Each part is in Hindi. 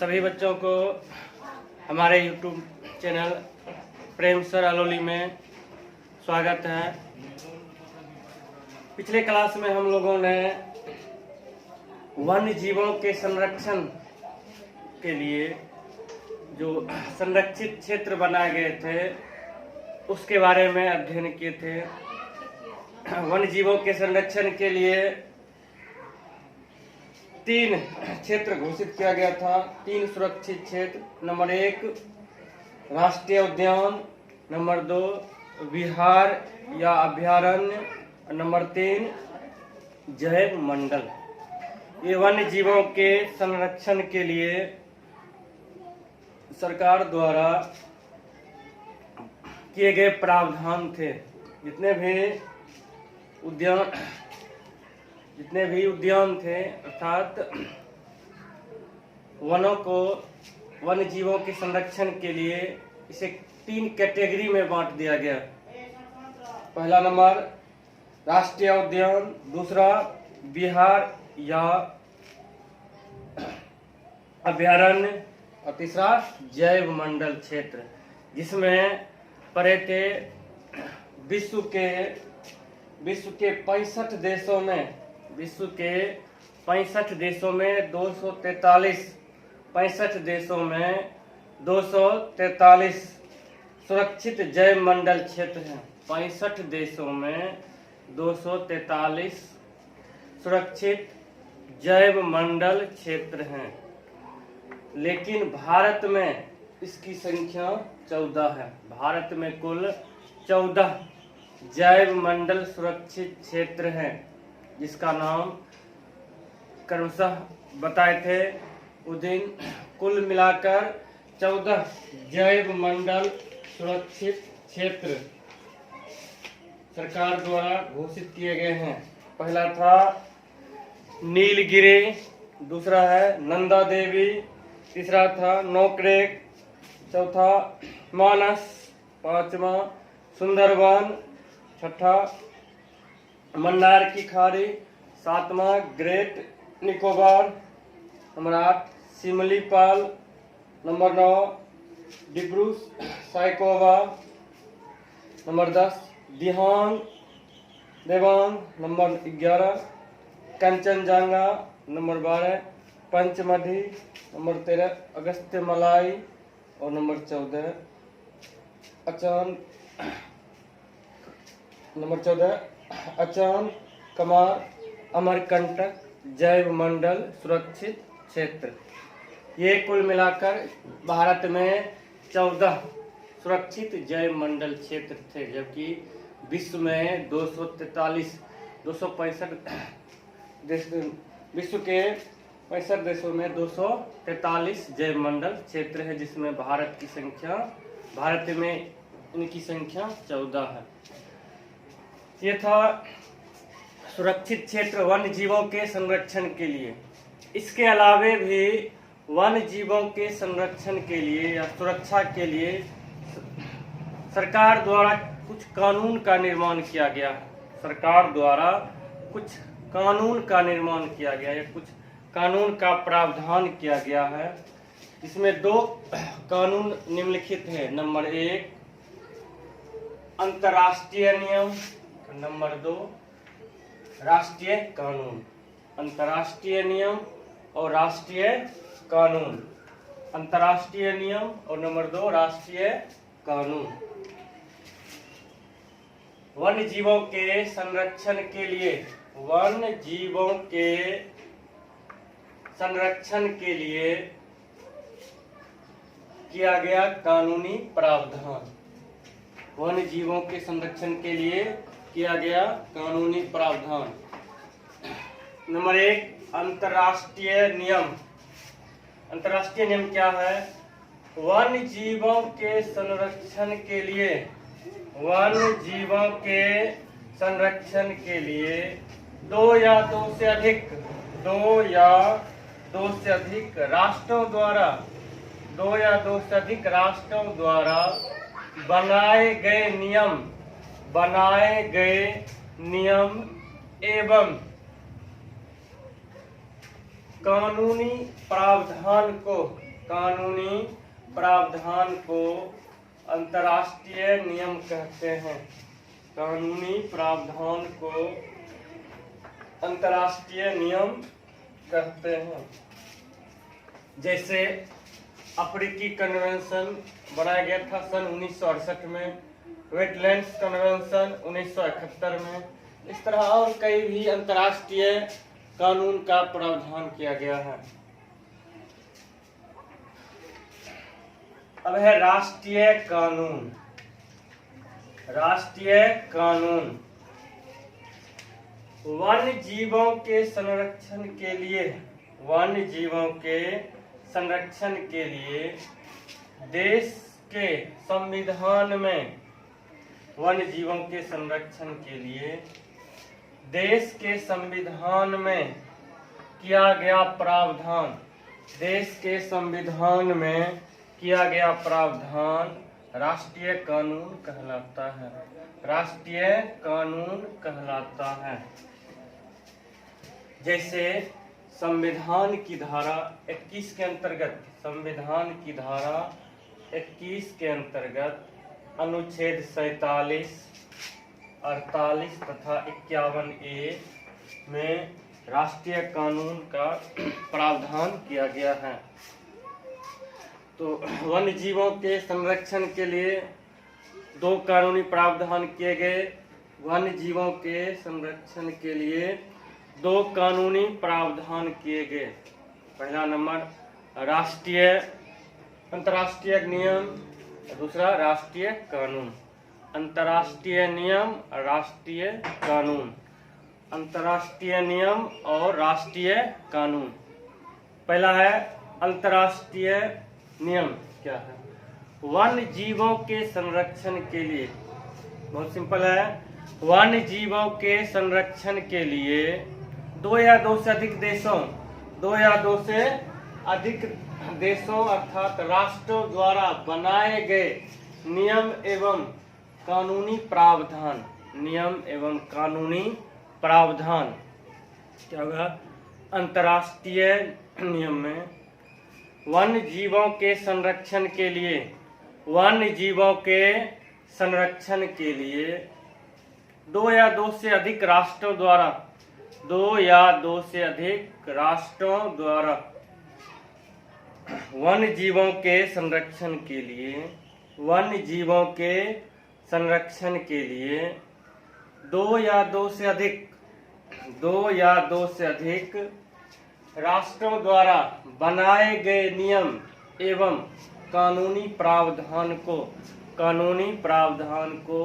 सभी बच्चों को हमारे YouTube चैनल प्रेम सर अलोली में स्वागत है। पिछले क्लास में हम लोगों ने वन्य जीवों के संरक्षण के लिए जो संरक्षित क्षेत्र बनाए गए थे उसके बारे में अध्ययन किए थे। वन्य जीवों के संरक्षण के लिए 3 क्षेत्र घोषित किया गया था। 3 सुरक्षित क्षेत्र। नंबर 1 राष्ट्रीय उद्यान, नंबर 2 विहार या अभयारण्य, नंबर 3 जैव मंडल। ये वन्य जीवों के संरक्षण के लिए सरकार द्वारा किए गए प्रावधान थे। जितने भी उद्यान थे अर्थात वन्य जीवों के संरक्षण के लिए इसे 3 कैटेगरी में बांट दिया गया। पहला नंबर राष्ट्रीय उद्यान, दूसरा विहार या अभयारण्य और तीसरा जैव मंडल क्षेत्र, जिसमें पड़े थे विश्व के 65 देशों में 243 सुरक्षित जैव मंडल क्षेत्र हैं। 65 देशों में 243 सुरक्षित जैव मंडल क्षेत्र हैं। लेकिन भारत में इसकी संख्या 14 है। भारत में कुल 14 जैव मंडल सुरक्षित क्षेत्र हैं, जिसका नाम क्रमशः बताए थे उस दिन। कुल मिलाकर 14 जैव मंडल सुरक्षित क्षेत्र सरकार द्वारा घोषित किए गए हैं। पहला था नीलगिरी, दूसरा है नंदा देवी, तीसरा था नोकरेक, चौथा मानस, पांचवा सुंदरवन, छठा मन्नार की खाड़ी, सातवां great Nicobar, number 8 Simlipal, number 9 Dibru Saikhowa, number 10 Dehang, number 11 Kanchenjunga, number 12 Pachmarhi, number 13 Agasthya Malai और नंबर 14 अचान कमार अमरकंटक जैव मंडल सुरक्षित क्षेत्र। ये कुल मिलाकर भारत में 14 सुरक्षित जैव मंडल क्षेत्र थे, जबकि विश्व में विश्व के 65 देशों में 243 जैव मंडल क्षेत्र है, जिसमें भारत में इनकी संख्या 14 है। ये था सुरक्षित क्षेत्र वन्य जीवों के संरक्षण के लिए। इसके अलावे भी वन्य जीवों के संरक्षण के लिए या सुरक्षा के लिए सरकार द्वारा कुछ कानून का निर्माण किया गया। सरकार द्वारा कुछ कानून का निर्माण किया गया या कुछ कानून का प्रावधान किया गया है। इसमें 2 कानून निम्नलिखित है। नंबर 1 अंतर्राष्ट्रीय नियम, नंबर 2 राष्ट्रीय कानून। अंतर्राष्ट्रीय नियम और राष्ट्रीय कानून। अंतर्राष्ट्रीय नियम और नंबर 2 राष्ट्रीय कानून। वन्य जीवों के संरक्षण के लिए किया गया कानूनी प्रावधान। वन्य जीवों के संरक्षण के लिए किया गया कानूनी प्रावधान। नंबर 1 अंतर्राष्ट्रीय नियम। अंतर्राष्ट्रीय नियम क्या है? वन्य जीवों के संरक्षण के लिए 2 या 2 से अधिक राष्ट्रों द्वारा बनाए गए नियम एवं कानूनी प्रावधान को कानूनी प्रावधान को अंतर्राष्ट्रीय नियम कहते हैं। कानूनी प्रावधान को अंतर्राष्ट्रीय नियम कहते हैं। जैसे अफ्रीकी कन्वेंशन बनाया गया था सन 1968 में, वेटलैंड्स कन्वेंशन 1971 में, इस तरह और कई भी अंतर्राष्ट्रीय कानून का प्रावधान किया गया है। अब है राष्ट्रीय कानून। राष्ट्रीय कानून वन्य जीवों के संरक्षण के लिए, वन्य जीवों के संरक्षण के लिए देश के संविधान में, वन्य जीवों के संरक्षण के लिए देश के संविधान में किया गया प्रावधान, देश के संविधान में किया गया प्रावधान राष्ट्रीय कानून कहलाता है। राष्ट्रीय कानून कहलाता है। जैसे संविधान की धारा 21 के अंतर्गत, संविधान की धारा 21 के अंतर्गत अनुच्छेद 47, 48 तथा 51A में राष्ट्रीय कानून का प्रावधान किया गया है। तो वन्य जीवों के संरक्षण के लिए दो कानूनी प्रावधान किए गए। वन्य जीवों के संरक्षण के लिए दो कानूनी प्रावधान किए गए। पहला नंबर राष्ट्रीय अंतर्राष्ट्रीय नियम, दूसरा राष्ट्रीय कानून। अंतर्राष्ट्रीय नियम, राष्ट्रीय कानून। अंतर्राष्ट्रीय नियम और राष्ट्रीय कानून। पहला है अंतर्राष्ट्रीय नियम। क्या है? वन्य जीवों के संरक्षण के लिए, बहुत सिंपल है, वन्य जीवों के संरक्षण के लिए दो या दो से अधिक देशों, दो या दो से अधिक देशों अर्थात राष्ट्रों द्वारा बनाए गए नियम एवं कानूनी प्रावधान, नियम एवं कानूनी प्रावधान। क्या होगा? अंतर्राष्ट्रीय नियम में वन्य जीवों के संरक्षण के लिए, वन्य जीवों के संरक्षण के लिए दो या दो से अधिक राष्ट्रों द्वारा, दो या दो से अधिक राष्ट्रों द्वारा वन्य जीवों के संरक्षण के लिए, वन्य जीवों के संरक्षण के लिए दो या दो से अधिक, दो या दो से अधिक राष्ट्रों द्वारा बनाए गए नियम एवं कानूनी प्रावधान को, कानूनी प्रावधान को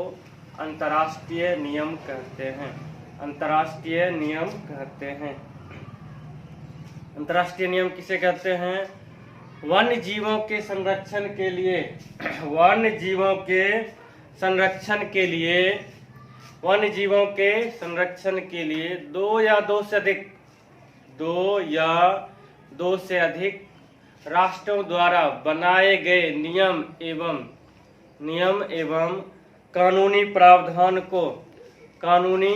अंतर्राष्ट्रीय नियम कहते हैं। अंतर्राष्ट्रीय नियम कहते हैं। अंतर्राष्ट्रीय नियम किसे कहते हैं? वन्य जीवों के संरक्षण के लिए, वन्य जीवों के संरक्षण के लिए, वन्य जीवों के संरक्षण के लिए दो या दो से अधिक, दो या दो से अधिक राष्ट्रों द्वारा बनाए गए नियम एवं कानूनी प्रावधान को, कानूनी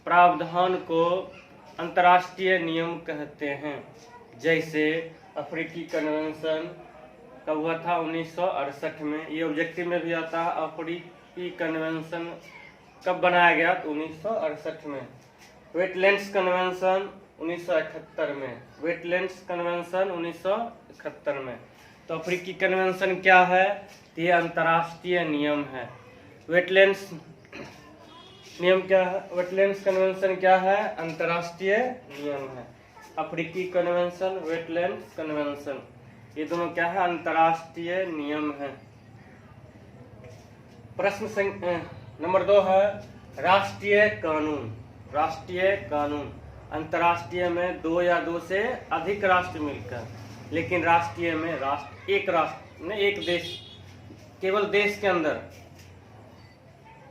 प्रावधान को अंतर्राष्ट्रीय नियम कहते हैं। जैसे अफ्रीकी कन्वेंशन कब हुआ था? 1968 में। ये ऑब्जेक्टिव में भी आता है। अफ्रीकी कन्वेंशन कब बनाया गया? तो 1968 में। वेटलैंड्स कन्वेंशन 1971 में। वेटलैंड्स कन्वेंशन 1971 में। तो अफ्रीकी कन्वेंशन क्या है? ये अंतर्राष्ट्रीय नियम है। वेटलैंड्स नियम क्या है? वेटलैंड्स कन्वेंशन क्या है? अंतर्राष्ट्रीय नियम है। अफ्रीकी कन्वेंशन, वेटलैंड्स कन्वेंशन, ये दोनों क्या है? अंतर्राष्ट्रीय नियम है। प्रश्न नंबर 2 है राष्ट्रीय कानून। राष्ट्रीय कानून अंतर्राष्ट्रीय में दो या दो से अधिक राष्ट्र मिलकर, लेकिन राष्ट्रीय में राष्ट्र, एक राष्ट्र नहीं, एक देश, केवल देश के अंदर।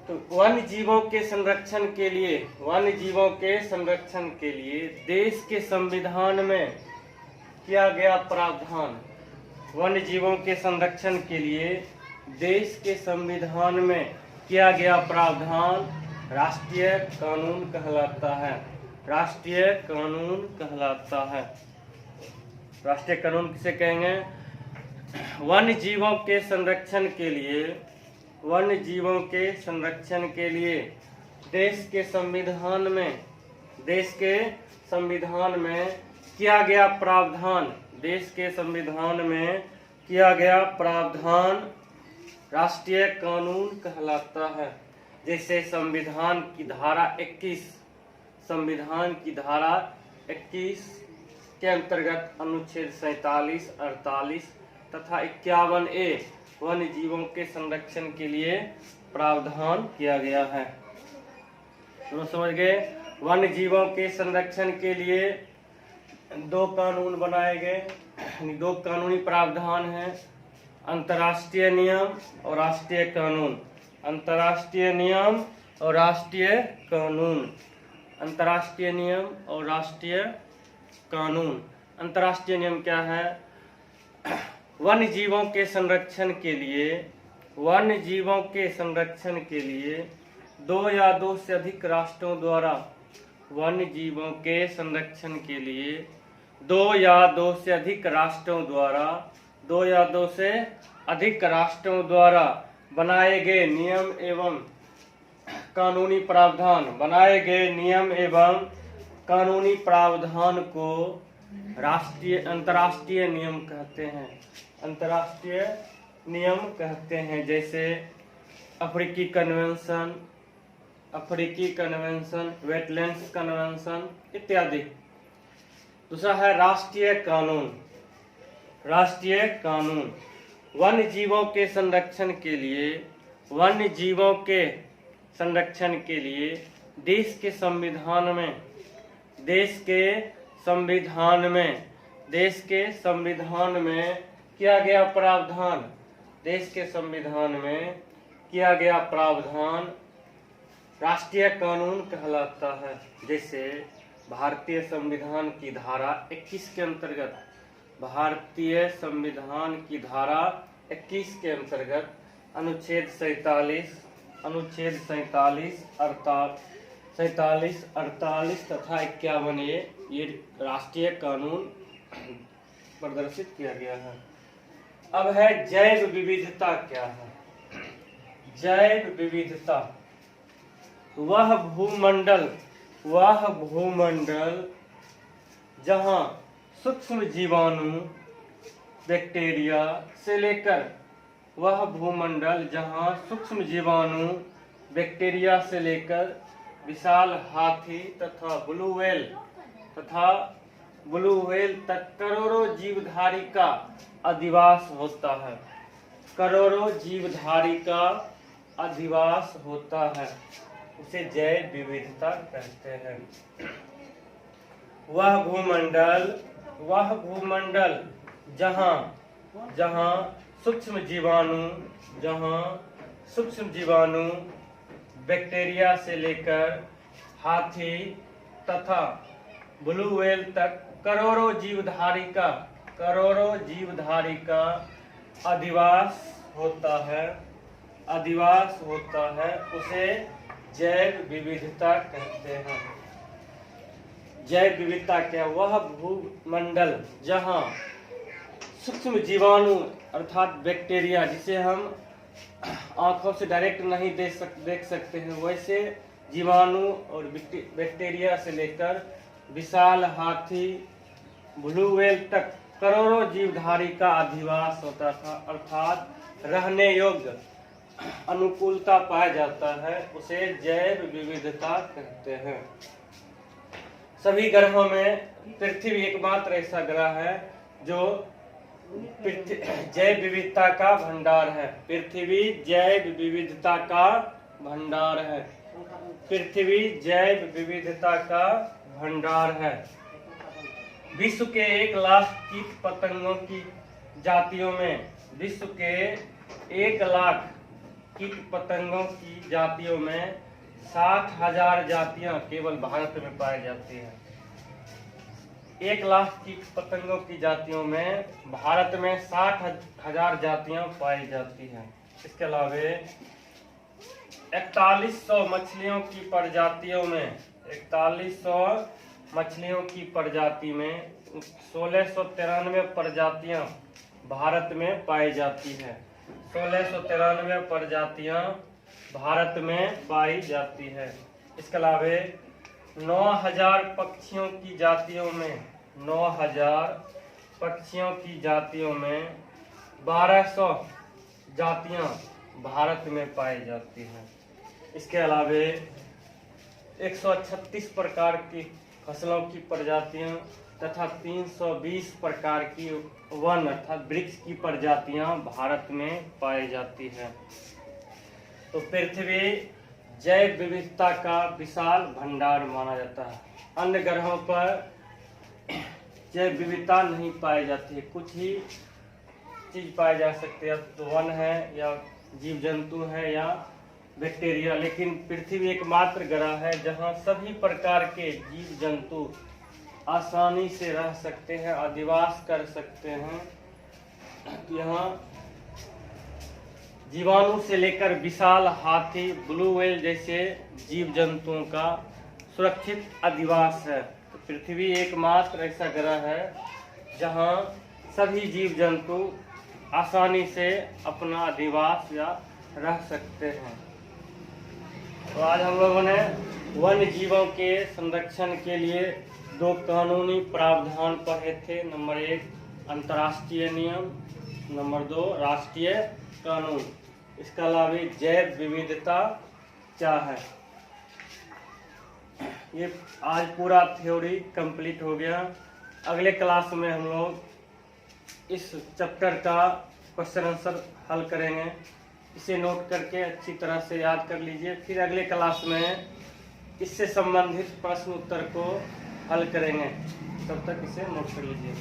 तो वन्य जीवों के संरक्षण के लिए, वन्य जीवों के संरक्षण के लिए देश के संविधान में किया गया प्रावधान, वन्य जीवों के संरक्षण के लिए देश के संविधान में किया गया प्रावधान राष्ट्रीय कानून कहलाता है। राष्ट्रीय कानून कहलाता है। राष्ट्रीय कानून किसे कहेंगे? वन्य जीवों के संरक्षण के लिए देश के संविधान में किया गया प्रावधान राष्ट्रीय कानून कहलाता है। जैसे संविधान की धारा 21 के अंतर्गत अनुच्छेद 47, 48 तथा 51A वन्य जीवों के संरक्षण के लिए प्रावधान किया गया है। तो समझ गए, वन्य जीवों के संरक्षण के लिए 2 कानून बनाए गए, 2 कानूनी प्रावधान हैं, अंतर्राष्ट्रीय नियम और राष्ट्रीय कानून। अंतर्राष्ट्रीय नियम और राष्ट्रीय कानून। अंतर्राष्ट्रीय नियम क्या है? वन्य जीवों के संरक्षण के लिए 2 या 2 से अधिक राष्ट्रों द्वारा 2 या 2 से अधिक राष्ट्रों द्वारा बनाए गए नियम एवं कानूनी प्रावधान को अंतर्राष्ट्रीय नियम कहते हैं। जैसे अफ्रीकी कन्वेंशन, वेटलैंड्स कन्वेंशन इत्यादि। दूसरा है राष्ट्रीय कानून। वन्य जीवों के संरक्षण के लिए देश के संविधान में किया गया प्रावधान राष्ट्रीय कानून कहलाता है। जैसे भारतीय संविधान की धारा 21 के अंतर्गत अनुच्छेद 47, 48 तथा 51 ये राष्ट्रीय कानून प्रदर्शित किया गया है। अब है जैव विविधता। क्या है जैव विविधता? वह भूमंडल जहाँ सूक्ष्म जीवाणु बैक्टीरिया से लेकर विशाल हाथी तथा ब्लू व्हेल तक करोड़ों जीवधारी का अधिवास होता है। उसे जैव विविधता कहते हैं। वह भूमंडल जहाँ सूक्ष्म जीवाणु बैक्टीरिया से लेकर हाथी तथा ब्लू व्हेल तक करोड़ों जीवधारी का अधिवास होता है, उसे जैव विविधता कहते हैं। जैव विविधता क्या? वह भूमंडल जहाँ सूक्ष्म जीवाणु अर्थात बैक्टीरिया, जिसे हम आंखों से डायरेक्ट नहीं देख सकते हैं, वैसे जीवाणु और बैक्टीरिया से लेकर विशाल हाथी ब्लू व्हेल तक करोड़ों जीवधारी का अधिवास होता था, अर्थात रहने योग्य अनुकूलता पाया जाता है, उसे जैव विविधता कहते हैं। सभी ग्रहों में पृथ्वी एकमात्र ऐसा ग्रह है जो जैव विविधता का भंडार है। पृथ्वी जैव विविधता का भंडार है। विश्व के 1 लाख कीट पतंगों की जातियों में 60,000 जातियां केवल भारत में पाई जाती हैं। 1 लाख कीट पतंगों की जातियों में भारत में 60,000 जातियां पाई जाती हैं। इसके अलावा 4100 मछलियों की प्रजाति में 1693 प्रजातियां भारत में पाई जाती है। 1693 प्रजातियां भारत में पाई जाती है। इसके अलावा 9000 पक्षियों की जातियों में 9000 पक्षियों की जातियों में 1200 जातियां भारत में पाई जाती हैं। इसके अलावा 136 प्रकार की फसलों की प्रजातियां तथा 320 प्रकार की वन अर्थात वृक्ष की प्रजातियां भारत में पाई जाती है। तो पृथ्वी जैव विविधता का विशाल भंडार माना जाता है। अन्य ग्रहों पर जैव विविधता नहीं पाई जाती है, कुछ ही चीज पाई जा सकती है, तो वन है या जीव जंतु है या बैक्टीरिया, लेकिन पृथ्वी एकमात्र ग्रह है जहां सभी प्रकार के जीव जंतु आसानी से रह सकते हैं, अधिवास कर सकते हैं। यहाँ जीवाणु से लेकर विशाल हाथी, ब्लू व्हेल जैसे जीव जंतुओं का सुरक्षित अधिवास है। तो पृथ्वी एकमात्र ऐसा ग्रह है जहाँ सभी जीव जंतु आसानी से अपना अधिवास या रह सकते हैं। तो आज हम लोगों ने वन्य जीवों के संरक्षण के लिए 2 कानूनी प्रावधान पढ़े थे। नंबर 1 अंतर्राष्ट्रीय नियम, नंबर 2 राष्ट्रीय कानून। इसके अलावा जैव विविधता क्या है, ये आज पूरा थ्योरी कंप्लीट हो गया। अगले क्लास में हम लोग इस चैप्टर का क्वेश्चन आंसर हल करेंगे। इसे नोट करके अच्छी तरह से याद कर लीजिए। फिर अगले क्लास में इससे संबंधित प्रश्न उत्तर को हल करेंगे। तब तक इसे नोट कर लीजिए।